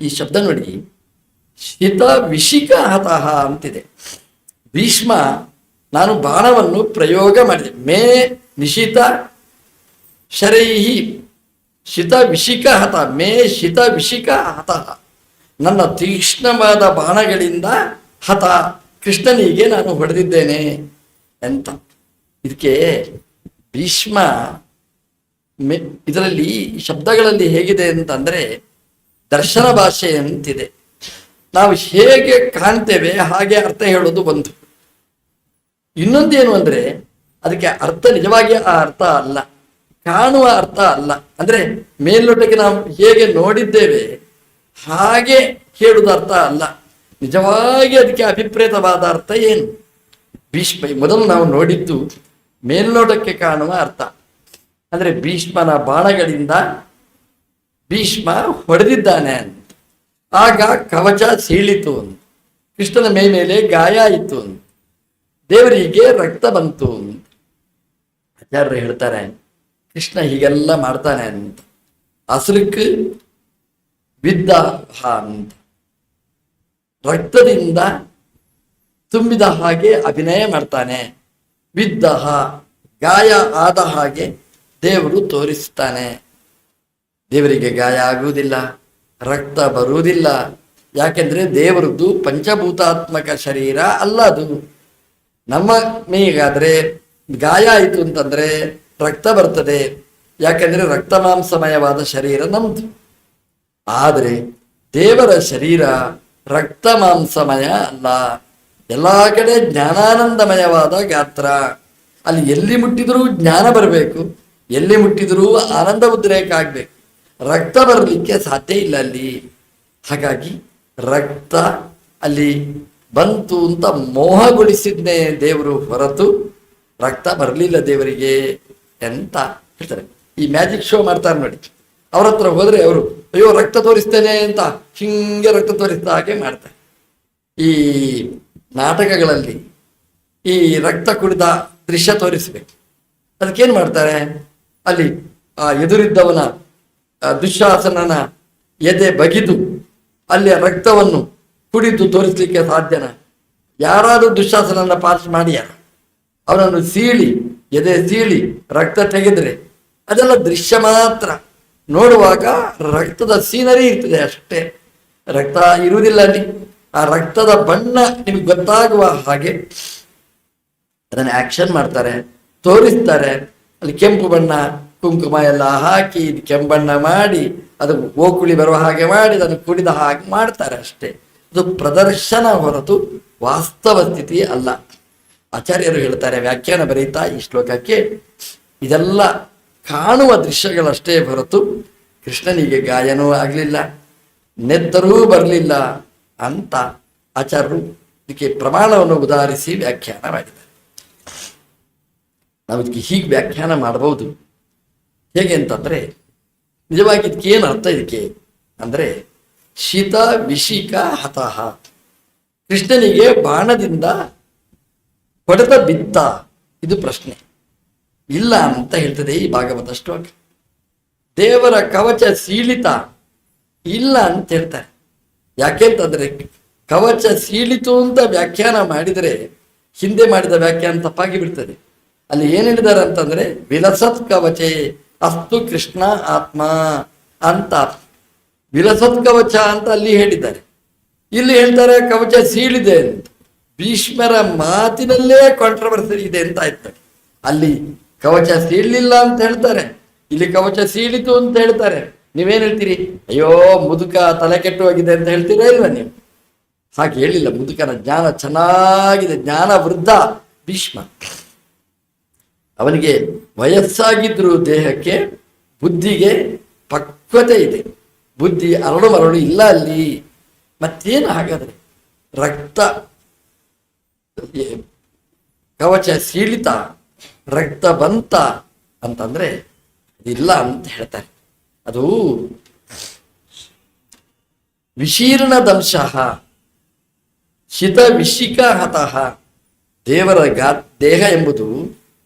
ಈ ಶಬ್ದ ನೋಡಿ, ಶಿತ ವಿಷಿಕ ಹತಃ ಅಂತಿದೆ. ಭೀಷ್ಮ ನಾನು ಬಾಣವನ್ನು ಪ್ರಯೋಗ ಮಾಡಿದೆ. ಮೇ ನಿಶಿತ ಶರೈಹಿ ಶಿತ ವಿಷಿಕ ಹತ, ಮೇ ಶಿತ ವಿಷಿಕ ಹತಃ, ನನ್ನ ತೀಕ್ಷ್ಣವಾದ ಬಾಣಗಳಿಂದ ಹತ ಕೃಷ್ಣನಿಗೆ ನಾನು ಹೊಡೆದಿದ್ದೇನೆ ಅಂತ. ಇದಕ್ಕೆ ಭೀಷ್ಮ ಇದರಲ್ಲಿ ಶಬ್ದಗಳಲ್ಲಿ ಹೇಗಿದೆ ಅಂತಂದ್ರೆ ದರ್ಶನ ಭಾಷೆ ಅಂತಿದೆ. ನಾವು ಹೇಗೆ ಕಾಣ್ತೇವೆ ಹಾಗೆ ಅರ್ಥ ಹೇಳೋದು ಒಂದು. ಇನ್ನೊಂದೇನು ಅಂದ್ರೆ ಅದಕ್ಕೆ ಅರ್ಥ ನಿಜವಾಗಿ ಆ ಅರ್ಥ ಅಲ್ಲ, ಕಾಣುವ ಅರ್ಥ ಅಲ್ಲ. ಅಂದ್ರೆ ಮೇಲ್ನೋಟಕ್ಕೆ ನಾವು ಹೇಗೆ ನೋಡಿದ್ದೇವೆ ಹಾಗೆ ಹೇಳುವುದು ಅರ್ಥ ಅಲ್ಲ. ನಿಜವಾಗಿ ಅದಕ್ಕೆ ಅಭಿಪ್ರೇತವಾದ ಅರ್ಥ ಏನು? ಭೀಷ್ಮ ಮೊದಲು ನಾವು ನೋಡಿದ್ದು ಮೇಲ್ನೋಟಕ್ಕೆ ಕಾಣುವ ಅರ್ಥ. ಅಂದ್ರೆ ಭೀಷ್ಮನ ಬಾಣಗಳಿಂದ ಭೀಷ್ಮ ಹೊಡೆದಿದ್ದಾನೆ ಅಂತ. ಆಗ ಕವಚ ಸೀಳಿತು ಅಂತ, ಕೃಷ್ಣನ ಮೇಲೆ ಗಾಯ ಆಯಿತು ಅಂತ, ದೇವರಿಗೆ ರಕ್ತ ಬಂತು ಅಂತ ಆಚಾರ್ಯರು ಹೇಳ್ತಾರೆ. ಕೃಷ್ಣ ಹೀಗೆಲ್ಲ ಮಾಡ್ತಾನೆ ಅಂತ. ಅಸಲಕ್ಕೆ ಬಿದ್ದ ಅಂತ ರಕ್ತದಿಂದ ತುಂಬಿದ ಹಾಗೆ ಅಭಿನಯ ಮಾಡ್ತಾನೆ. ಬಿದ್ದ ಗಾಯ ಆದ ಹಾಗೆ ದೇವರು ತೋರಿಸ್ತಾನೆ. ದೇವರಿಗೆ ಗಾಯ ಆಗುವುದಿಲ್ಲ, ರಕ್ತ ಬರುವುದಿಲ್ಲ. ಯಾಕೆಂದ್ರೆ ದೇವರದ್ದು ಪಂಚಭೂತಾತ್ಮಕ ಶರೀರ ಅಲ್ಲ ಅದು. ನಮ್ಮ ಮೇಗಾದ್ರೆ ಗಾಯ ಆಯಿತು ಅಂತಂದ್ರೆ ರಕ್ತ ಬರ್ತದೆ, ಯಾಕೆಂದ್ರೆ ರಕ್ತ ಮಾಂಸಮಯವಾದ ಶರೀರ ನಮ್ದು. ಆದರೆ ದೇವರ ಶರೀರ ರಕ್ತ ಮಾಂಸಮಯ ಅಲ್ಲ, ಎಲ್ಲಾ ಕಡೆ ಜ್ಞಾನಾನಂದಮಯವಾದ ಗಾತ್ರ. ಅಲ್ಲಿ ಎಲ್ಲಿ ಮುಟ್ಟಿದರೂ ಜ್ಞಾನ ಬರಬೇಕು, ಎಲ್ಲಿ ಮುಟ್ಟಿದರೂ ಆನಂದ ಉದ್ರೇಕ ಆಗ್ಬೇಕು. ರಕ್ತ ಬರಲಿಕ್ಕೆ ಸಾಧ್ಯ ಇಲ್ಲ ಅಲ್ಲಿ. ಹಾಗಾಗಿ ರಕ್ತ ಅಲ್ಲಿ ಬಂತು ಅಂತ ಮೋಹಗೊಳಿಸಿದ್ನೇ ದೇವರು ಹೊರತು ರಕ್ತ ಬರಲಿಲ್ಲ ದೇವರಿಗೆ ಅಂತ ಹೇಳ್ತಾರೆ. ಈ ಮ್ಯಾಜಿಕ್ ಶೋ ಮಾಡ್ತಾರೆ ನೋಡಿ, ಅವ್ರ ಹತ್ರ ಹೋದ್ರೆ ಅವರು ಅಯ್ಯೋ ರಕ್ತ ತೋರಿಸ್ತೇನೆ ಅಂತ ಹಿಂಗೆ ರಕ್ತ ತೋರಿಸ್ತಾ ಹಾಗೆ ಮಾಡ್ತಾರೆ. ಈ ನಾಟಕಗಳಲ್ಲಿ ಈ ರಕ್ತ ಕುಡಿದ ದೃಶ್ಯ ತೋರಿಸ್ಬೇಕು. ಅದಕ್ಕೇನು ಮಾಡ್ತಾರೆ, ಅಲ್ಲಿ ಆ ಎದುರಿದ್ದವನ ದುಶ್ಯಾಸನನ ಎದೆ ಬಗಿದು ಅಲ್ಲಿ ರಕ್ತವನ್ನು ಕುಡಿದು ತೋರಿಸ್ಲಿಕ್ಕೆ ಸಾಧ್ಯನ? ಯಾರಾದ್ರೂ ದುಶ್ಯಾಸನನ್ನ ಪಾಸ್ ಮಾಡ್ಯಾರ? ಅವನನ್ನು ಸೀಳಿ ಎದೆ ಸೀಳಿ ರಕ್ತ ತೆಗೆದ್ರೆ ಅದೆಲ್ಲ ದೃಶ್ಯ ಮಾತ್ರ. ನೋಡುವಾಗ ರಕ್ತದ ಸೀನರಿ ಇರ್ತದೆ ಅಷ್ಟೇ, ರಕ್ತ ಇರುವುದಿಲ್ಲ ಅಲ್ಲಿ. ಆ ರಕ್ತದ ಬಣ್ಣ ನಿಮಗೆ ಗೊತ್ತಾಗುವ ಹಾಗೆ ಅದನ್ನು ಆಕ್ಷನ್ ಮಾಡ್ತಾರೆ, ತೋರಿಸ್ತಾರೆ. ಅಲ್ಲಿ ಕೆಂಪು ಬಣ್ಣ ಕುಂಕುಮ ಎಲ್ಲ ಹಾಕಿ ಕೆಂಬಣ್ಣ ಮಾಡಿ ಅದು ಓಕುಳಿ ಬರುವ ಹಾಗೆ ಮಾಡಿ ಅದನ್ನು ಕುಡಿದ ಹಾಗೆ ಮಾಡ್ತಾರೆ ಅಷ್ಟೇ. ಅದು ಪ್ರದರ್ಶನ ಹೊರತು ವಾಸ್ತವ ಸ್ಥಿತಿ ಅಲ್ಲ. ಆಚಾರ್ಯರು ಹೇಳ್ತಾರೆ ವ್ಯಾಖ್ಯಾನ ಬರೀತಾ ಈ ಶ್ಲೋಕಕ್ಕೆ, ಇದೆಲ್ಲ ಕಾಣುವ ದೃಶ್ಯಗಳಷ್ಟೇ ಹೊರತು ಕೃಷ್ಣನಿಗೆ ಗಾಯನೂ ಆಗಲಿಲ್ಲ, ನೆತ್ತರೂ ಬರಲಿಲ್ಲ ಅಂತ ಆಚಾರ್ಯರು ಇದಕ್ಕೆ ಪ್ರಮಾಣವನ್ನು ಉದಾಹರಿಸಿ ವ್ಯಾಖ್ಯಾನ ಮಾಡಿದ್ದಾರೆ. ನಾವು ಇದಕ್ಕೆ ಹೀಗೆ ವ್ಯಾಖ್ಯಾನ ಮಾಡಬಹುದು. ಹೇಗೆ ಅಂತಂದ್ರೆ ನಿಜವಾಗಿ ಇದಕ್ಕೆ ಏನು ಅರ್ಥ? ಇದಕ್ಕೆ ಅಂದ್ರೆ ಶಿತ ವಿಷಿಕ ಹತಃ, ಕೃಷ್ಣನಿಗೆ ಬಾಣದಿಂದ ಹೊಡೆದ ಬಿತ್ತ, ಇದು ಪ್ರಶ್ನೆ ಇಲ್ಲ ಅಂತ ಹೇಳ್ತದೆ ಈ ಭಾಗವತ ಶ್ಲೋಕ. ದೇವರ ಕವಚ ಸೀಳಿತ ಇಲ್ಲ ಅಂತ ಹೇಳ್ತಾರೆ. ಯಾಕೆಂತಂದ್ರೆ ಕವಚ ಸೀಳಿತು ಅಂತ ವ್ಯಾಖ್ಯಾನ ಮಾಡಿದರೆ ಹಿಂದೆ ಮಾಡಿದ ವ್ಯಾಖ್ಯಾನ ತಪ್ಪಾಗಿ ಬಿಡ್ತದೆ. ಅಲ್ಲಿ ಏನ್ ಹೇಳಿದ್ದಾರೆ ಅಂತಂದ್ರೆ ವಿಲಸತ್ ಕವಚೆ ಅಸ್ತು ಕೃಷ್ಣ ಆತ್ಮ ಅಂತ, ವಿಲಸತ್ ಕವಚ ಅಂತ ಅಲ್ಲಿ ಹೇಳಿದ್ದಾರೆ. ಇಲ್ಲಿ ಹೇಳ್ತಾರೆ ಕವಚ ಸೀಳಿದೆ ಅಂತ. ಭೀಷ್ಮರ ಮಾತಿನಲ್ಲೇ ಕಾಂಟ್ರವರ್ಸಿ ಇದೆ ಅಂತ ಆಯ್ತು. ಅಲ್ಲಿ ಕವಚ ಸೀಳಲಿಲ್ಲ ಅಂತ ಹೇಳ್ತಾರೆ, ಇಲ್ಲಿ ಕವಚ ಸೀಳಿತು ಅಂತ ಹೇಳ್ತಾರೆ. ನೀವೇನ್ ಹೇಳ್ತೀರಿ? ಅಯ್ಯೋ ಮುದುಕ ತಲೆ ಕೆಟ್ಟು ಹೋಗಿದೆ ಅಂತ ಹೇಳ್ತೀರಾ ಇಲ್ವಾ ನೀವು? ಹಾಗೆ ಹೇಳಿಲ್ಲ. ಮುದುಕನ ಜ್ಞಾನ ಚೆನ್ನಾಗಿದೆ, ಜ್ಞಾನ ವೃದ್ಧ ಭೀಷ್ಮ. ಅವನಿಗೆ ವಯಸ್ಸಾಗಿದ್ರು ದೇಹಕ್ಕೆ, ಬುದ್ಧಿಗೆ ಪಕ್ವತೆ ಇದೆ, ಬುದ್ಧಿ ಅರಳು ಮರಳು ಇಲ್ಲ ಅಲ್ಲಿ. ಮತ್ತೇನು ಹಾಗಾದ್ರೆ ರಕ್ತ ಕವಚ ಸೀಳಿತ ರಕ್ತ ಬಂತ ಅಂತಂದ್ರೆ ಇಲ್ಲ ಅಂತ ಹೇಳ್ತಾರೆ. ಅದು ವಿಶೀರ್ಣದಂಶ ಶಿತ ವಿಷಿಕ ಹತಃ. ದೇವರ ದೇಹ ಎಂಬುದು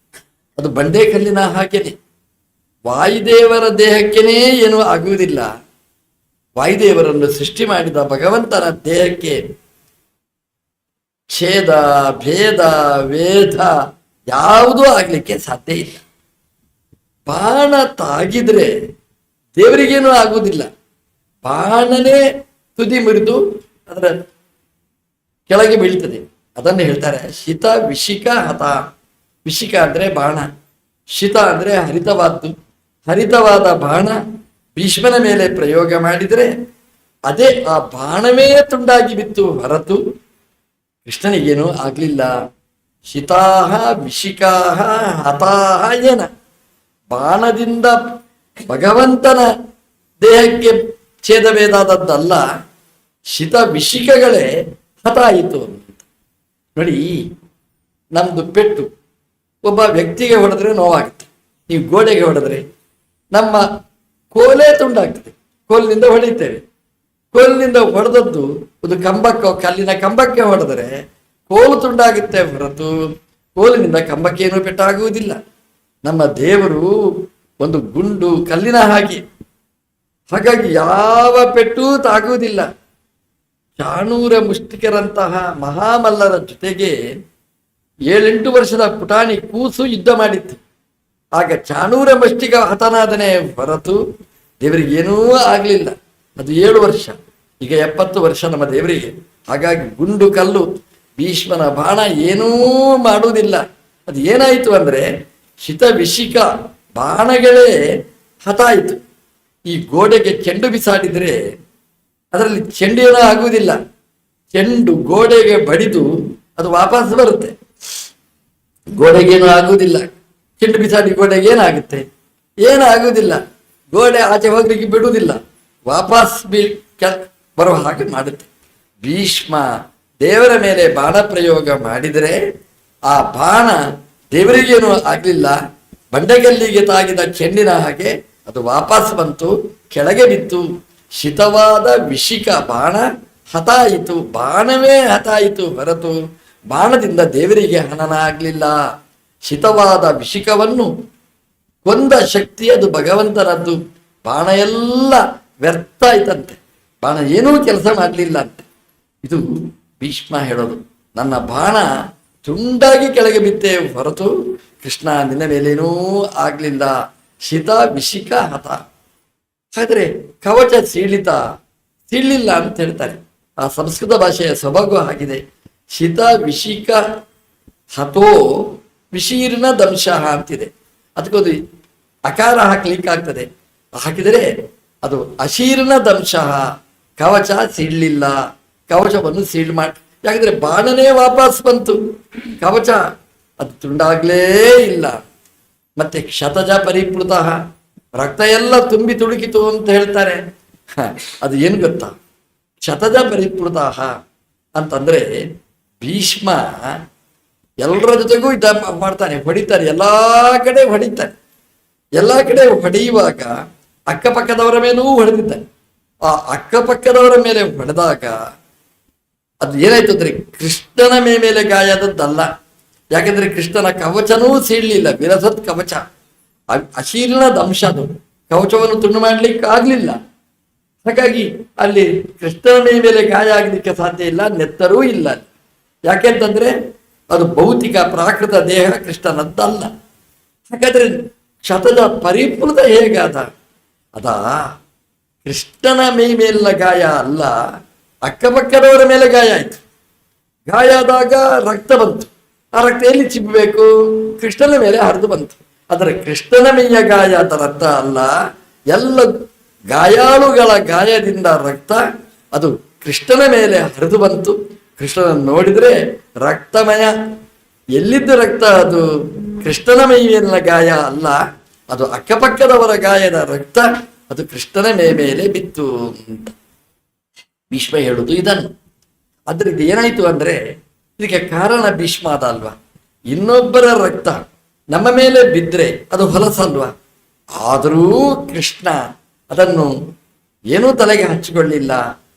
ಅದು ಬಂಡೆಕಲ್ಲಿನ ಹಾಗೆನೆ, ವಾಯುದೇವರ ದೇಹಕ್ಕೇನೇ ಏನೂ ಆಗುವುದಿಲ್ಲ. ವಾಯುದೇವರನ್ನು ಸೃಷ್ಟಿ ಮಾಡಿದ ಭಗವಂತನ ದೇಹಕ್ಕೆ ಛೇದ ಭೇದ ವೇದ ಯಾವುದೂ ಆಗ್ಲಿಕ್ಕೆ ಸಾಧ್ಯ ಇಲ್ಲ. ಬಾಣ ತಾಗಿದ್ರೆ ದೇವರಿಗೇನೂ ಆಗುವುದಿಲ್ಲ. ಬಾಣನೇ ತುದಿ ಮುರಿದು ಅದರ ಕೆಳಗೆ ಬೀಳ್ತದೆ. ಅದನ್ನು ಹೇಳ್ತಾರೆ ಶಿತ ವಿಶಿಕ ಹತ. ವಿಶಿಕ ಅಂದ್ರೆ ಬಾಣ, ಶಿತ ಅಂದ್ರೆ ಹರಿತವಾದ್ದು. ಹರಿತವಾದ ಬಾಣ ಭೀಷ್ಮನ ಮೇಲೆ ಪ್ರಯೋಗ ಮಾಡಿದರೆ ಅದೇ ಆ ಬಾಣವೇ ತುಂಡಾಗಿ ಬಿತ್ತು ಹೊರತು ಕೃಷ್ಣನಿಗೇನೂ ಆಗ್ಲಿಲ್ಲ. ಶಿತಾಹ ವಿಶಿಕಾಹ ಹತಾಹ ಏನ. ಬಾಣದಿಂದ ಭಗವಂತನ ದೇಹಕ್ಕೆ ಛೇದವೇದಾದದ್ದಲ್ಲ, ಶಿತ ವಿಶಿಕಗಳೇ ಹತಾಯಿತು ಅಂತ. ನೋಡಿ, ನಮ್ದು ಪೆಟ್ಟು ಒಬ್ಬ ವ್ಯಕ್ತಿಗೆ ಹೊಡೆದ್ರೆ ನೋವಾಗುತ್ತೆ. ನೀವು ಗೋಡೆಗೆ ಹೊಡೆದ್ರೆ ನಮ್ಮ ಕೋಲೇ ತುಂಡಾಗ್ತದೆ. ಕೋಲಿನಿಂದ ಹೊಡಿತೇವೆ. ಕೋಲಿನಿಂದ ಹೊಡೆದದ್ದು ಒಂದು ಕಂಬಕ್ಕೆ, ಕಲ್ಲಿನ ಕಂಬಕ್ಕೆ ಹೊಡೆದರೆ ಕೋಲು ತುಂಡಾಗುತ್ತೆ ಹೊರತು ಕೋಲಿನಿಂದ ಕಂಬಕ್ಕೇನು ಪೆಟ್ಟಾಗುವುದಿಲ್ಲ. ನಮ್ಮ ದೇವರು ಒಂದು ಗುಂಡು ಕಲ್ಲಿನ ಹಾಗೆ, ಹಾಗಾಗಿ ಯಾವ ಪೆಟ್ಟೂ ತಾಗುವುದಿಲ್ಲ. ಚಾಣೂರ ಮುಷ್ಟಿಕರಂತಹ ಮಹಾಮಲ್ಲರ ಜೊತೆಗೆ 7-8 ವರ್ಷದ ಪುಟಾಣಿ ಕೂಸು ಯುದ್ಧ ಮಾಡಿತ್ತು. ಆಗ ಚಾಣೂರ ಮುಷ್ಟಿಕ ಹತನಾದನೆ ಹೊರತು ದೇವರಿಗೇನೂ ಆಗಲಿಲ್ಲ. ಅದು 7 ವರ್ಷ, ಈಗ 70 ವರ್ಷ ನಮ್ಮ ದೇವರಿಗೆ. ಹಾಗಾಗಿ ಗುಂಡು ಕಲ್ಲು ಭೀಷ್ಮನ ಬಾಣ ಏನೂ ಮಾಡುವುದಿಲ್ಲ. ಅದು ಏನಾಯಿತು ಅಂದ್ರೆ ಶಿತ ವಿಶಿಕ ಬಾಣಗಳೇ ಹತಾಯಿತು. ಈ ಗೋಡೆಗೆ ಚೆಂಡು ಬಿಸಾಡಿದ್ರೆ ಅದರಲ್ಲಿ ಚೆಂಡು ಏನೂ ಆಗುವುದಿಲ್ಲ. ಚೆಂಡು ಗೋಡೆಗೆ ಬಡಿದು ಅದು ವಾಪಸ್ ಬರುತ್ತೆ. ಗೋಡೆಗೇನು ಆಗುವುದಿಲ್ಲ. ಚೆಂಡು ಬಿಸಾಡಿ ಗೋಡೆಗೆ ಏನಾಗುತ್ತೆ? ಏನಾಗುವುದಿಲ್ಲ. ಗೋಡೆ ಆಚೆ ಹೋಗ್ಲಿಕ್ಕೆ ಬಿಡುವುದಿಲ್ಲ, ವಾಪಸ್ ಬರುವ ಹಾಗೆ ಮಾಡುತ್ತೆ. ಭೀಷ್ಮ ದೇವರ ಮೇಲೆ ಬಾಣ ಪ್ರಯೋಗ ಮಾಡಿದರೆ ಆ ಬಾಣ ದೇವರಿಗೇನು ಆಗ್ಲಿಲ್ಲ. ಬಂಡೆಗಲ್ಲಿಗೆ ತಾಗಿದ ಚೆಂಡಿನ ಹಾಗೆ ಅದು ವಾಪಸ್ ಬಂತು, ಕೆಳಗೆ ಬಿತ್ತು. ಶಿತವಾದ ವಿಶಿಕ ಬಾಣ ಹತಾಯಿತು. ಬಾಣವೇ ಹತಾಯಿತು ಹೊರತು ಬಾಣದಿಂದ ದೇವರಿಗೆ ಹನನ ಆಗ್ಲಿಲ್ಲ. ಶಿತವಾದ ವಿಶಿಕವನ್ನು ಕೊಂದ ಶಕ್ತಿ ಅದು ಭಗವಂತನದ್ದು. ಬಾಣ ಎಲ್ಲ ವ್ಯರ್ಥ ಆಯ್ತಂತೆ, ಬಾಣ ಏನೂ ಕೆಲಸ ಮಾಡಲಿಲ್ಲ ಅಂತೆ. ಇದು ಭೀಷ್ಮ ಹೇಳೋದು. ನನ್ನ ಬಾಣ ತುಂಡಾಗಿ ಕೆಳಗೆ ಬಿತ್ತೆ ಹೊರತು ಕೃಷ್ಣ ನಿನ್ನ ಮೇಲೇನೂ ಆಗ್ಲಿಲ್ಲ. ಶಿತ ವಿಶಿಕ ಹತ. ಹಾಗಾದ್ರೆ ಕವಚ ಸೀಳಿಲ್ಲ ಅಂತ ಹೇಳ್ತಾರೆ. ಆ ಸಂಸ್ಕೃತ ಭಾಷೆಯ ಸೊಬಗು ಆಗಿದೆ. ಶಿತ ವಿಶಿಕ ಹತೋ ವಿಶೀರ್ಣ ದಂಶಃ ಅಂತಿದೆ. ಅದಕ್ಕೊಂದು ಅಕಾರ ಹಾಕ್ಲಿಕ್ಕೆ ಆಗ್ತದೆ. ಹಾಕಿದರೆ ಅದು ಅಶೀರ್ಣ ದಂಶಃ. ಕವಚ ಸೀಳಲಿಲ್ಲ, ಕವಚವನ್ನು ಸೀಳ್ ಮಾಡಿ. ಯಾಕಂದ್ರೆ ಬಾಣನೇ ವಾಪಸ್ ಬಂತು, ಕವಚ ಅದು ತುಂಡಾಗ್ಲೇ ಇಲ್ಲ. ಮತ್ತೆ ಕ್ಷತಜ ಪರಿಪ್ಲುತ, ರಕ್ತ ಎಲ್ಲ ತುಂಬಿ ತುಳುಕಿತು ಅಂತ ಹೇಳ್ತಾರೆ. ಅದು ಏನು ಗೊತ್ತಾ? ಕ್ಷತಜ ಪರಿಪ್ಲುತ ಅಂತಂದ್ರೆ ಭೀಷ್ಮ ಎಲ್ಲರ ಜೊತೆಗೂ ಮಾಡ್ತಾನೆ, ಹೊಡಿತಾನೆ, ಎಲ್ಲಾ ಕಡೆ ಹೊಡಿತಾನೆ. ಎಲ್ಲಾ ಕಡೆ ಹೊಡೆಯುವಾಗ ಅಕ್ಕಪಕ್ಕದವರ ಮೇಲೂ ಹೊಡೆದಿದ್ದಾನೆ. ಆ ಅಕ್ಕಪಕ್ಕದವರ ಮೇಲೆ ಹೊಡೆದಾಗ ಅದು ಏನಾಯ್ತು ಅಂದ್ರೆ ಕೃಷ್ಣನ ಮೇಲೆ ಗಾಯ ಆದದ್ದಲ್ಲ. ಯಾಕಂದ್ರೆ ಕೃಷ್ಣನ ಕವಚನೂ ಸೀಳಲಿಲ್ಲ, ವಿರಸತ್ ಕವಚ. ಅಶೀರ್ಣದ ಅಂಶ ಅದು, ಕವಚವನ್ನು ತುಂಡು ಮಾಡ್ಲಿಕ್ಕೆ ಆಗ್ಲಿಲ್ಲ. ಹಾಗಾಗಿ ಅಲ್ಲಿ ಕೃಷ್ಣನ ಮೇಲೆ ಗಾಯ ಆಗ್ಲಿಕ್ಕೆ ಸಾಧ್ಯ ಇಲ್ಲ, ನೆತ್ತರೂ ಇಲ್ಲ. ಯಾಕೆಂತಂದ್ರೆ ಅದು ಭೌತಿಕ ಪ್ರಾಕೃತ ದೇಹ ಕೃಷ್ಣನದ್ದಲ್ಲ. ಹಾಗಾದ್ರೆ ಕ್ಷತದ ಪರಿಪೂರ್ಣ ಹೇಗಾದ? ಅದಾ ಕೃಷ್ಣನ ಮೇಲಿನ ಗಾಯ ಅಲ್ಲ, ಅಕ್ಕಪಕ್ಕದವರ ಮೇಲೆ ಗಾಯ ಆಯ್ತು. ಗಾಯ ಆದಾಗ ರಕ್ತ ಬಂತು. ಆ ರಕ್ತ ಎಲ್ಲಿ ಚಿಮ್ಮಬೇಕು? ಕೃಷ್ಣನ ಮೇಲೆ ಹರಿದು ಬಂತು. ಆದರೆ ಕೃಷ್ಣನ ಮೇಯ ಗಾಯ ಆದ ರಕ್ತ ಅಲ್ಲ, ಎಲ್ಲ ಗಾಯಾಳುಗಳ ಗಾಯದಿಂದ ರಕ್ತ ಅದು ಕೃಷ್ಣನ ಮೇಲೆ ಹರಿದು ಬಂತು. ಕೃಷ್ಣನನ್ನು ನೋಡಿದ್ರೆ ರಕ್ತಮಯ. ಎಲ್ಲಿದ್ದು ರಕ್ತ? ಅದು ಕೃಷ್ಣನ ಮೇಲಿನ ಗಾಯ ಅಲ್ಲ, ಅದು ಅಕ್ಕಪಕ್ಕದವರ ಗಾಯದ ರಕ್ತ, ಅದು ಕೃಷ್ಣನ ಮೇಲೆ ಬಿತ್ತು ಅಂತ ಭೀಷ್ಮ ಹೇಳುದು ಇದನ್ನು. ಆದ್ರೆ ಇದು ಏನಾಯ್ತು ಅಂದ್ರೆ ಇದಕ್ಕೆ ಕಾರಣ ಭೀಷ್ಮ ಅದ ಅಲ್ವಾ? ಇನ್ನೊಬ್ಬರ ರಕ್ತ ನಮ್ಮ ಮೇಲೆ ಬಿದ್ದರೆ ಅದು ಹೊಲಸಲ್ವಾ? ಆದರೂ ಕೃಷ್ಣ ಅದನ್ನು ಏನೂ ತಲೆಗೆ ಹಚ್ಚಿಕೊಳ್ಳಿಲ್ಲ.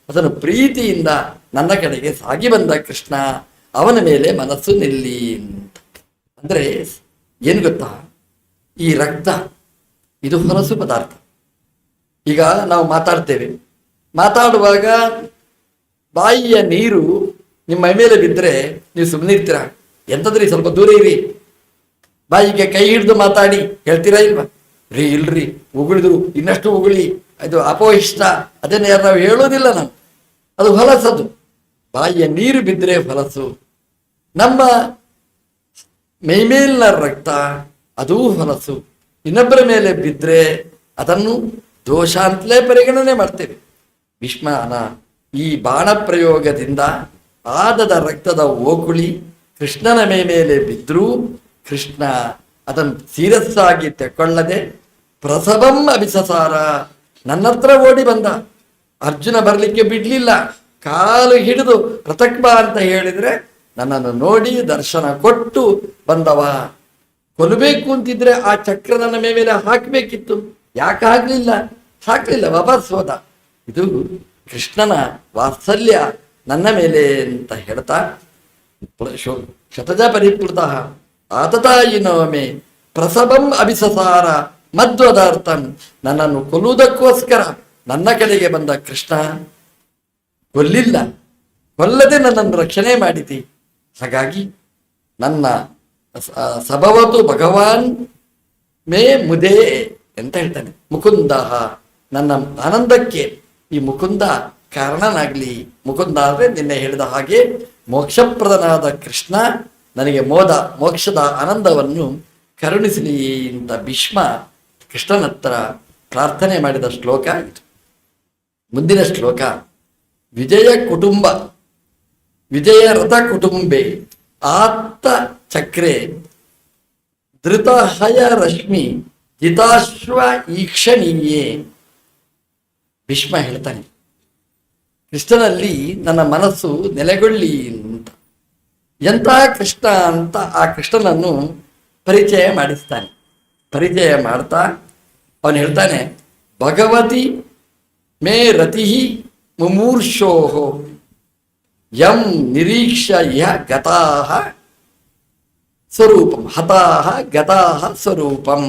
ಅದನ್ನು ಪ್ರೀತಿಯಿಂದ ನನ್ನ ಕಡೆಗೆ ಸಾಗಿ ಬಂದ ಕೃಷ್ಣ, ಅವನ ಮೇಲೆ ಮನಸ್ಸು ನಿಲ್ಲಿ ಅಂತ. ಅಂದ್ರೆ ಏನು ಗೊತ್ತಾ? ಈ ರಕ್ತ ಇದು ಹೊಲಸು ಪದಾರ್ಥ. ಈಗ ನಾವು ಮಾತಾಡ್ತೇವೆ, ಮಾತಾಡುವಾಗ ಬಾಯಿಯ ನೀರು ನಿಮ್ಮ ಮೈ ಮೇಲೆ ಬಿದ್ದರೆ ನೀವು ಸುಮ್ಮನೆ ಇರ್ತೀರಾ? ಎಂತದ್ರಿ, ಸ್ವಲ್ಪ ದೂರ ಇರಿ. ಬಾಯಿಗೆ ಕೈ ಹಿಡಿದು ಮಾತಾಡಿ ಹೇಳ್ತೀರಾ ಇಲ್ವಾ? ರೀ ಇಲ್ರಿ, ಉಗುಳಿದ್ರು ಇನ್ನಷ್ಟು ಉಗುಳಿ, ಅದು ಅಪೋಹಿಷ್ಟ, ಅದನ್ನು ಯಾರು ನಾವು ಹೇಳೋದಿಲ್ಲ. ನಾವು ಅದು ಹೊಲಸದು. ಬಾಯಿಯ ನೀರು ಬಿದ್ದರೆ ಹೊಲಸು. ನಮ್ಮ ಮೈಮೇಲಿನ ರಕ್ತ ಅದೂ ಹೊಲಸು. ಇನ್ನೊಬ್ಬರ ಮೇಲೆ ಬಿದ್ದರೆ ಅದನ್ನು ದೋಷ ಅಂತಲೇ ಪರಿಗಣನೆ ಮಾಡ್ತೇವೆ. ಭೀಷ್ಮನ ಈ ಬಾಣ ಪ್ರಯೋಗದಿಂದ ಆದದ ರಕ್ತದ ಓಕುಳಿ ಕೃಷ್ಣನ ಮೇಲೆ ಬಿದ್ದರೂ ಕೃಷ್ಣ ಅದನ್ನು ಸೀರಿಯಸ್ಸಾಗಿ ತೆಕ್ಕೊಳ್ಳದೆ ಪ್ರಸವಂ ಅಭಿಸಸಾರ, ನನ್ನ ಹತ್ರ ಓಡಿ ಬಂದ. ಅರ್ಜುನ ಬರಲಿಕ್ಕೆ ಬಿಡ್ಲಿಲ್ಲ. ಕಾಲು ಹಿಡಿದು ರಥಕ್ ಬಾ ಅಂತ ಹೇಳಿದ್ರೆ ನನ್ನನ್ನು ನೋಡಿ ದರ್ಶನ ಕೊಟ್ಟು ಬಂದವ. ಕೊಲ್ಲಬೇಕು ಅಂತಿದ್ರೆ ಆ ಚಕ್ರ ನನ್ನ ಮೇಲೆ ಹಾಕಬೇಕಿತ್ತು. ಯಾಕೆ ಹಾಕ್ಲಿಲ್ಲ, ವಾಪಸ್ ಹೋದ. ಇದು ಕೃಷ್ಣನ ವಾತ್ಸಲ್ಯ ನನ್ನ ಮೇಲೆ ಅಂತ ಹೇಳ್ತಾ, ಶತಜ ಪರಿಪ್ಲುತ ಆತತಾಯಿನೋಮೆ ಪ್ರಸವಂ ಅಭಿಸಸಾರ ಮಧ್ವದಾರ್ಥಂ, ನನ್ನನ್ನು ಕೊಲ್ಲುವುದಕ್ಕೋಸ್ಕರ ನನ್ನ ಕಡೆಗೆ ಬಂದ ಕೃಷ್ಣ ಕೊಲ್ಲಿಲ್ಲ, ಕೊಲ್ಲದೆ ನನ್ನನ್ನು ರಕ್ಷಣೆ ಮಾಡಿದಿ. ಹಾಗಾಗಿ ನನ್ನ ಸಭವತು ಭಗವಾನ್ ಮೇ ಮುದೇ ಅಂತ ಹೇಳ್ತಾನೆ. ಮುಕುಂದ, ನನ್ನ ಆನಂದಕ್ಕೆ ಈ ಮುಕುಂದ ಕಾರಣನಾಗ್ಲಿ. ಮುಕುಂದ ಅಂದ್ರೆ ನಿನ್ನೆ ಹೇಳಿದ ಹಾಗೆ ಮೋಕ್ಷಪ್ರದನಾದ ಕೃಷ್ಣ ನನಗೆ ಮೋಕ್ಷದ ಆನಂದವನ್ನು ಕರುಣಿಸಲಿ ಅಂತ ಭೀಷ್ಮ ಕೃಷ್ಣನ ಹತ್ರ ಪ್ರಾರ್ಥನೆ ಮಾಡಿದ ಶ್ಲೋಕ ಇದು. ಮುಂದಿನ ಶ್ಲೋಕ, ವಿಜಯ ಕುಟುಂಬ ವಿಜಯ ರಥ ಕುಟುಂಬೆ ಆತ್ತ ಚಕ್ರೆ ಧೃತಹಯ ರಶ್ಮಿ ಜಿತಾಶ್ವ ಈಕ್ಷಣೀಯೇ. ಭೀಷ್ಮ ಹೇಳ್ತಾನೆ, ಕೃಷ್ಣನಲ್ಲಿ ನನ್ನ ಮನಸ್ಸು ನೆಲೆಗೊಳ್ಳಿ ಅಂತ. ಎಂತಹ ಕೃಷ್ಣ ಅಂತ ಆ ಕೃಷ್ಣನನ್ನು ಪರಿಚಯ ಮಾಡಿಸ್ತಾನೆ. ಪರಿಚಯ ಮಾಡ್ತಾ ಅವನು ಹೇಳ್ತಾನೆ, ಭಗವತಿ ಮೇ ರತಿ ಮುಮೂರ್ಷೋಹೋ ಯಂ ನಿರೀಕ್ಷ ಇಹ ಗತಾಹ ಸ್ವರೂಪಂ ಹತಾಹ ಗತಾಹ ಸ್ವರೂಪಂ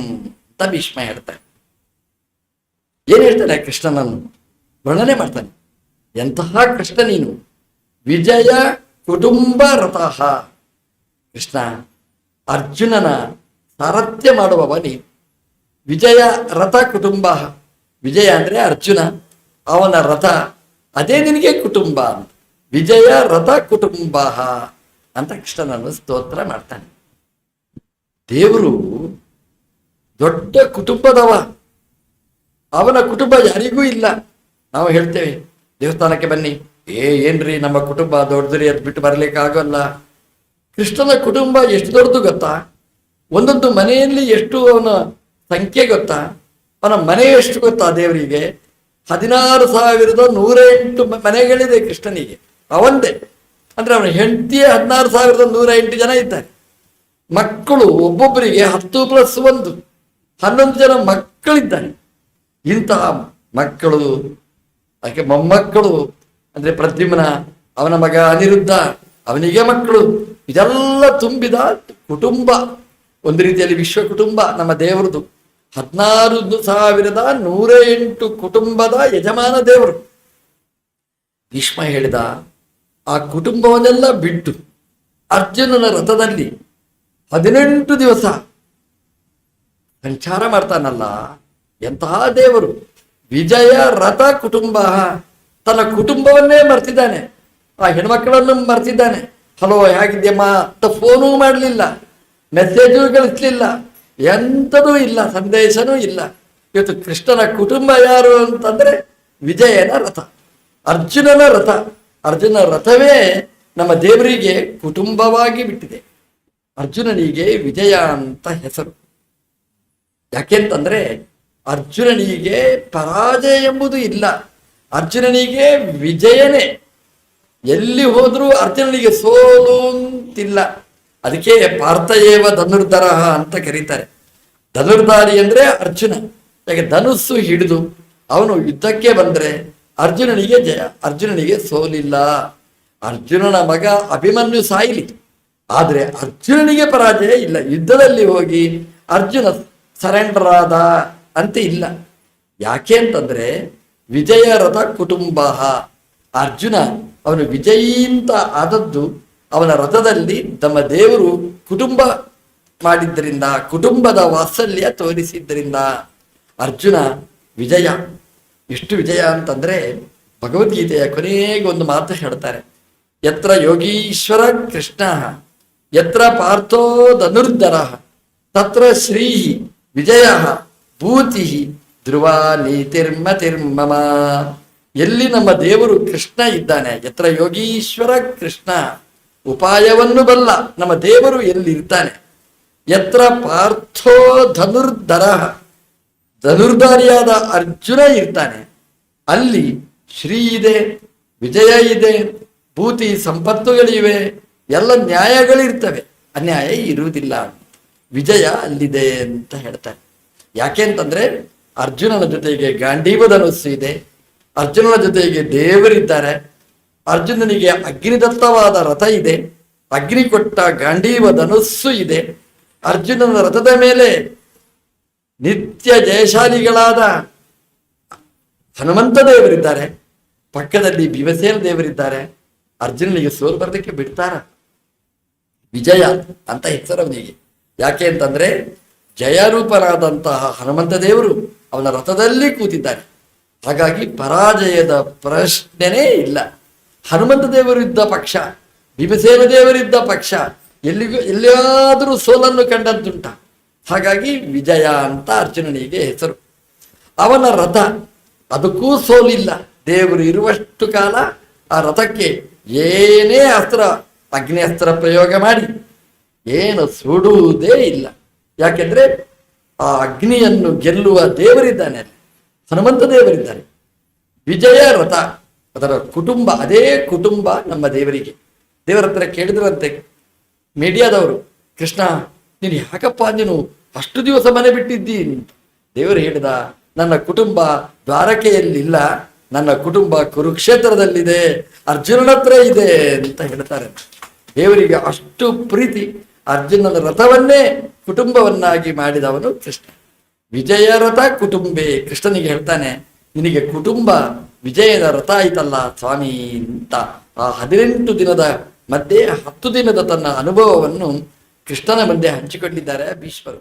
ಅಂತ ಭೀಷ್ಮ ಹೇಳ್ತಾನೆ. ಏನ್ ಹೇಳ್ತಾನೆ? ಕೃಷ್ಣನನ್ನು ವರ್ಣನೆ ಮಾಡ್ತಾನೆ. ಎಂತಹ ಕೃಷ್ಣ ನೀನು, ವಿಜಯ ಕುಟುಂಬ ರಥಃ. ಕೃಷ್ಣ ಅರ್ಜುನನ ಸಾರಥ್ಯ ಮಾಡುವವ ನೀನು. ವಿಜಯ ರಥ ಕುಟುಂಬ, ವಿಜಯ ಅಂದ್ರೆ ಅರ್ಜುನ, ಅವನ ರಥ ಅದೇ ನಿನಗೆ ಕುಟುಂಬ ಅಂತ. ವಿಜಯ ರಥ ಕುಟುಂಬ ಅಂತ ಕೃಷ್ಣನನ್ನು ಸ್ತೋತ್ರ ಮಾಡ್ತಾನೆ. ದೇವರು ದೊಡ್ಡ ಕುಟುಂಬದವ, ಅವನ ಕುಟುಂಬ ಯಾರಿಗೂ ಇಲ್ಲ. ನಾವು ಹೇಳ್ತೇವೆ ದೇವಸ್ಥಾನಕ್ಕೆ ಬನ್ನಿ, ಏನ್ರಿ ನಮ್ಮ ಕುಟುಂಬ ದೊಡ್ಡದ್ರಿ, ಅದು ಬಿಟ್ಟು ಬರ್ಲಿಕ್ಕೆ ಆಗೋಲ್ಲ. ಕೃಷ್ಣನ ಕುಟುಂಬ ಎಷ್ಟು ದೊಡ್ಡದು ಗೊತ್ತಾ? ಒಂದೊಂದು ಮನೆಯಲ್ಲಿ ಎಷ್ಟು ಅವನ ಸಂಖ್ಯೆ ಗೊತ್ತಾ? ಅವನ ಮನೆ ಎಷ್ಟು ಗೊತ್ತಾ ದೇವರಿಗೆ? 16,108 ಮನೆಗಳಿದೆ ಕೃಷ್ಣನಿಗೆ, ಅವಂದೇ. ಅಂದ್ರೆ ಅವನ ಹೆಂಡತಿಯೇ 16,108 ಜನ ಇದ್ದಾರೆ. ಮಕ್ಕಳು ಒಬ್ಬೊಬ್ಬರಿಗೆ 10+1 11 ಜನ ಮಕ್ಕಳಿದ್ದಾರೆ. ಇಂತಹ ಮಕ್ಕಳು, ಅದಕ್ಕೆ ಮೊಮ್ಮಕ್ಕಳು ಅಂದ್ರೆ ಪ್ರದ್ಯುಮ್ನ, ಅವನ ಮಗ ಅನಿರುದ್ಧ, ಅವನಿಗೆ ಮಕ್ಕಳು, ಇದೆಲ್ಲ ತುಂಬಿದ ಕುಟುಂಬ. ಒಂದು ರೀತಿಯಲ್ಲಿ ವಿಶ್ವ ಕುಟುಂಬ ನಮ್ಮ ದೇವರದು. 16,108 ಕುಟುಂಬದ ಯಜಮಾನ ದೇವರು. ಭೀಷ್ಮ ಹೇಳಿದ, ಆ ಕುಟುಂಬವನ್ನೆಲ್ಲ ಬಿಟ್ಟು ಅರ್ಜುನನ ರಥದಲ್ಲಿ 18 ದಿವಸ ಸಂಚಾರ ಮಾಡ್ತಾನಲ್ಲ, ಎಂತಹ ದೇವರು! ವಿಜಯ ರಥ ಕುಟುಂಬ, ತನ್ನ ಕುಟುಂಬವನ್ನೇ ಮರ್ತಿದ್ದಾನೆ, ಆ ಹೆಣ್ಮಕ್ಕಳನ್ನು ಮರ್ತಿದ್ದಾನೆ. ಹಲೋ ಹೇಗಿದ್ಯಮ್ಮ ಅಂತ ಫೋನೂ ಮಾಡಲಿಲ್ಲ, ಮೆಸೇಜು ಕಳಿಸ್ಲಿಲ್ಲ, ಎಂಥದೂ ಇಲ್ಲ, ಸಂದೇಶನೂ ಇಲ್ಲ. ಇವತ್ತು ಕೃಷ್ಣನ ಕುಟುಂಬ ಯಾರು ಅಂತಂದ್ರೆ ವಿಜಯನ ರಥ, ಅರ್ಜುನನ ರಥ. ಅರ್ಜುನ ರಥವೇ ನಮ್ಮ ದೇವರಿಗೆ ಕುಟುಂಬವಾಗಿ ಬಿಟ್ಟಿದೆ. ಅರ್ಜುನನಿಗೆ ವಿಜಯ ಅಂತ ಹೆಸರು. ಯಾಕೆಂತಂದ್ರೆ ಅರ್ಜುನನಿಗೆ ಪರಾಜಯ ಎಂಬುದು ಇಲ್ಲ, ಅರ್ಜುನನಿಗೆ ವಿಜಯನೇ. ಎಲ್ಲಿ ಹೋದ್ರೂ ಅರ್ಜುನನಿಗೆ ಸೋಲು ಅಂತಿಲ್ಲ. ಅದಕ್ಕೆ ಪಾರ್ಥಯೇವ ಧನುರ್ಧರ ಅಂತ ಕರೀತಾರೆ. ಧನುರ್ಧಾರಿ ಅಂದ್ರೆ ಅರ್ಜುನ. ಯಾಕೆ ಧನುಸ್ಸು ಹಿಡಿದು ಅವನು ಯುದ್ಧಕ್ಕೆ ಬಂದ್ರೆ ಅರ್ಜುನನಿಗೆ ಜಯ, ಅರ್ಜುನನಿಗೆ ಸೋಲಿಲ್ಲ. ಅರ್ಜುನನ ಮಗ ಅಭಿಮನ್ಯು ಸಾಯಿಲಿ, ಆದ್ರೆ ಅರ್ಜುನನಿಗೆ ಪರಾಜಯ ಇಲ್ಲ. ಯುದ್ಧದಲ್ಲಿ ಹೋಗಿ ಅರ್ಜುನ ಸರೆಂಡರ್ ಆದ ಅಂತ ಇಲ್ಲ. ಯಾಕೆ ಅಂತಂದ್ರೆ ವಿಜಯರಥ ಕುಟುಂಬ. ಅರ್ಜುನ ಅವನು ವಿಜಯೀ ಅಂತ ಆದದ್ದು ಅವನ ರಥದಲ್ಲಿ ತಮ್ಮ ದೇವರು ಕುಟುಂಬ ಮಾಡಿದ್ದರಿಂದ, ಕುಟುಂಬದ ವಾತ್ಸಲ್ಯ ತೋರಿಸಿದ್ದರಿಂದ ಅರ್ಜುನ ವಿಜಯ. ಎಷ್ಟು ವಿಜಯ ಅಂತಂದ್ರೆ ಭಗವದ್ಗೀತೆಯ ಕೊನೆಗೆ ಒಂದು ಮಾತು ಹೇಳ್ತಾರೆ, ಯತ್ರ ಯೋಗೀಶ್ವರ ಕೃಷ್ಣ ಯತ್ರ ಪಾರ್ಥೋ ಧನುರ್ಧರ ತತ್ರ ಶ್ರೀ ವಿಜಯ ಭೂತಿ ಧ್ರುವ ನೀತಿರ್ಮತಿರ್ಮಮ. ಎಲ್ಲಿ ನಮ್ಮ ದೇವರು ಕೃಷ್ಣ ಇದ್ದಾನೆ, ಯತ್ರ ಯೋಗೀಶ್ವರ ಕೃಷ್ಣ, ಉಪಾಯವನ್ನು ಬಲ್ಲ ನಮ್ಮ ದೇವರು ಎಲ್ಲಿ ಇರ್ತಾನೆ, ಯತ್ರ ಪಾರ್ಥೋ ಧನುರ್ಧರ, ಧನುರ್ಧಾರಿಯಾದ ಅರ್ಜುನ ಇರ್ತಾನೆ, ಅಲ್ಲಿ ಶ್ರೀ ಇದೆ, ವಿಜಯ ಇದೆ, ಭೂತಿ ಸಂಪತ್ತುಗಳಿವೆ, ಎಲ್ಲ ನ್ಯಾಯಗಳಿರ್ತವೆ, ಅನ್ಯಾಯ ಇರುವುದಿಲ್ಲ, ವಿಜಯ ಅಲ್ಲಿದೆ ಅಂತ ಹೇಳ್ತಾರೆ. ಯಾಕೆ ಅಂತಂದ್ರೆ ಅರ್ಜುನನ ಜೊತೆಗೆ ಗಾಂಡೀವ ಧನುಸ್ಸು ಇದೆ, ಅರ್ಜುನನ ಜೊತೆಗೆ ದೇವರಿದ್ದಾರೆ, ಅರ್ಜುನನಿಗೆ ಅಗ್ನಿದತ್ತವಾದ ರಥ ಇದೆ, ಅಗ್ನಿ ಕೊಟ್ಟ ಗಾಂಡೀವ ಧನುಸ್ಸು ಇದೆ, ಅರ್ಜುನನ ರಥದ ಮೇಲೆ ನಿತ್ಯ ಜಯಶಾಲಿಗಳಾದ ಹನುಮಂತ ದೇವರಿದ್ದಾರೆ, ಪಕ್ಕದಲ್ಲಿ ಭೀಮಸೇನ ದೇವರಿದ್ದಾರೆ. ಅರ್ಜುನನಿಗೆ ಸೋಲು ಬರೋದಕ್ಕೆ ಬಿಡ್ತಾರ? ವಿಜಯ ಅಂತ ಹೆಸರು ಅವನಿಗೆ. ಯಾಕೆ ಅಂತಂದ್ರೆ ಜಯರೂಪನಾದಂತಹ ಹನುಮಂತ ದೇವರು ಅವನ ರಥದಲ್ಲಿ ಕೂತಿದ್ದಾರೆ. ಹಾಗಾಗಿ ಪರಾಜಯದ ಪ್ರಶ್ನೆನೇ ಇಲ್ಲ. ಹನುಮಂತ ದೇವರು ಇದ್ದ ಪಕ್ಷ, ಭೀಮಸೇನ ದೇವರಿದ್ದ ಪಕ್ಷ ಎಲ್ಲಿಯಾದರೂ ಸೋಲನ್ನು ಕಂಡದ್ದುಂಟ. ಹಾಗಾಗಿ ವಿಜಯ ಅಂತ ಅರ್ಜುನನಿಗೆ ಹೆಸರು. ಅವನ ರಥ ಅದಕ್ಕೂ ಸೋಲಿಲ್ಲ. ದೇವರು ಇರುವಷ್ಟು ಕಾಲ ಆ ರಥಕ್ಕೆ ಏನೇ ಅಸ್ತ್ರ, ಅಗ್ನಿ ಅಸ್ತ್ರ ಪ್ರಯೋಗ ಮಾಡಿ ಏನು ಸುಡುವುದೇ ಇಲ್ಲ. ಯಾಕೆಂದ್ರೆ ಆ ಅಗ್ನಿಯನ್ನು ಗೆಲ್ಲುವ ದೇವರಿದ್ದಾನೆ, ಅಲ್ಲಿ ಹನುಮಂತ ದೇವರಿದ್ದಾನೆ. ವಿಜಯ ರಥ ಅದರ ಕುಟುಂಬ, ಅದೇ ಕುಟುಂಬ ನಮ್ಮ ದೇವರಿಗೆ. ದೇವರ ಹತ್ರ ಕೇಳಿದ್ರಂತೆ ಮೀಡಿಯಾದವರು, ಕೃಷ್ಣ ನೀನು ಯಾಕಪ್ಪ ನೀನು ಅಷ್ಟು ದಿವಸ ಮನೆ ಬಿಟ್ಟಿದ್ದೀನಿ? ದೇವರು ಹೇಳಿದ, ನನ್ನ ಕುಟುಂಬ ದ್ವಾರಕೆಯಲ್ಲಿಲ್ಲ, ನನ್ನ ಕುಟುಂಬ ಕುರುಕ್ಷೇತ್ರದಲ್ಲಿದೆ, ಅರ್ಜುನನ ಹತ್ರ ಇದೆ ಅಂತ ಹೇಳ್ತಾರೆ. ದೇವರಿಗೆ ಅಷ್ಟು ಪ್ರೀತಿ. ಅರ್ಜುನನ ರಥವನ್ನೇ ಕುಟುಂಬವನ್ನಾಗಿ ಮಾಡಿದವನು ಕೃಷ್ಣ. ವಿಜಯ ರಥ ಕುಟುಂಬೆ. ಕೃಷ್ಣನಿಗೆ ಹೇಳ್ತಾನೆ, ನಿನಗೆ ಕುಟುಂಬ ವಿಜಯದ ರಥ ಆಯ್ತಲ್ಲ ಸ್ವಾಮಿ ಅಂತ. ಆ 18 ದಿನದ ಮಧ್ಯೆ 10 ದಿನದ ತನ್ನ ಅನುಭವವನ್ನು ಕೃಷ್ಣನ ಮಧ್ಯೆ ಹಂಚಿಕೊಂಡಿದ್ದಾರೆ ಭೀಷ್ಮರು.